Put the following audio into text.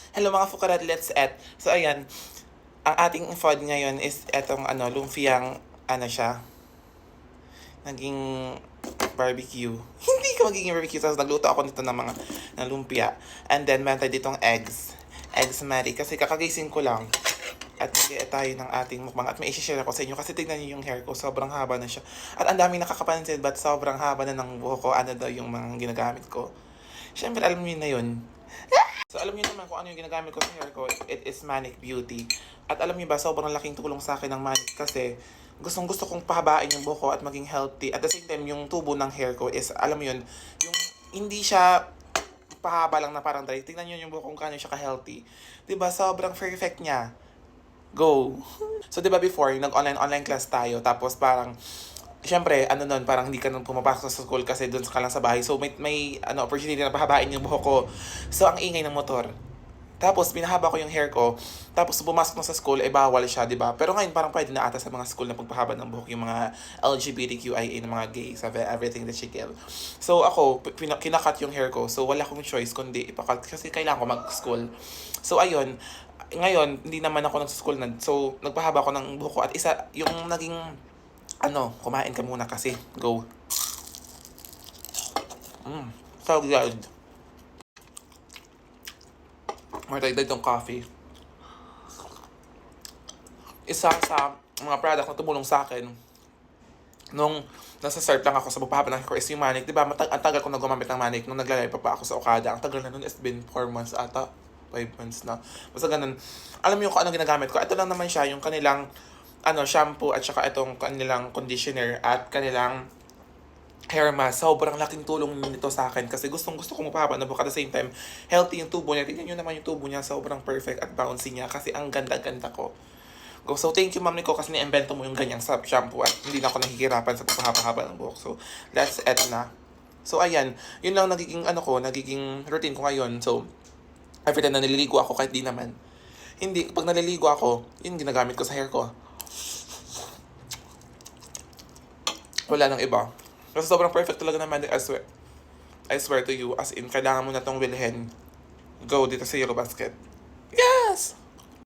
Hello mga fukarat, let's eat. So ayan, ang ating food ngayon is etong lumpiang siya, naging barbecue. Hindi ka magiging barbecue, tapos nagluto ako nito ng lumpia. And then meron tayo ditong eggs. Eggs Mary, kasi kakagising ko lang. At mag tayo ng ating mukbang. At may isi-share ako sa inyo kasi tignan niyo yung hair ko. Sobrang haba na siya. At ang daming nakakapansin, but sobrang haba na ng buhok ko. Ano daw yung mga ginagamit ko. Siyempre, alam niyo na yun. So, alam niyo naman kung ano yung ginagamit ko sa hair ko. It is Manic Beauty. At alam niyo ba, sobrang laking tulong sa akin ng Manic kasi gustong-gusto kong pahabain yung buhok ko at maging healthy. At the same time, yung tubo ng hair ko is, alam mo yun, yung hindi siya pahaba lang na parang dry. Tingnan niyo yung buhok kung kano siya ka-healthy. 'Di ba? Sobrang perfect niya. Go! So, di ba before, nag-online class tayo, tapos parang, syempre, parang hindi ka nang pumapasok sa school kasi doon ka lang sa bahay. So, may opportunity na pahabain yung buhok ko. So, ang ingay ng motor. Tapos, pinahaba ko yung hair ko. Tapos, pumasok na sa school, bawal siya, di ba? Pero ngayon, parang pwede na ata sa mga school na pagpahaba ng buhok yung mga LGBTQIA, ng mga gays, everything that she kill. So, ako, kinakat yung hair ko. So, wala akong choice kundi ipakat kasi kailangan ko mag-school. So, ayun, ngayon, hindi naman ako nag-school na. So, nagpahaba ko ng buhok ko. At isa, yung naging, kumain ka muna kasi. Go. So good. Martay itong coffee. Isa sa mga product na tumulong sa akin nung nasa start lang ako sa pagpahaba ng hair ko is yung Manic. Diba, ang tagal ko na gumamit ng Manic nung naglalay pa ako sa Okada. Ang tagal na nun, it's been 4 months ata. 5 months na. Basta ganun. Alam mo yung kung anong ginagamit ko. Ito lang naman siya, yung kanilang shampoo at saka itong kanilang conditioner at kanilang hair mask. Sobrang laking tulong nito sa akin kasi gustong-gusto ko mapahaba na buhok. At the same time, healthy yung tubo niya. Tingnan nyo naman yung tubo niya. Sobrang perfect at bouncy niya kasi ang ganda-ganda ko. So, thank you, Ma'am Nico, kasi ni-invento mo yung ganyang shampoo at hindi na ako nahihirapan sa pagpahaba ng buhok. So, that's it na. So, ayan. Yun lang nagiging routine ko ngayon. So, every time na naliligo ako, kahit di naman. Hindi, pag naliligo ako, yun ginagamit ko sa hair ko. Wala nang iba. Kasi sobrang perfect talaga naman. I swear to you, as in, kailangan mo na tong wilhin. Go dito sa Eurobasket. Yes!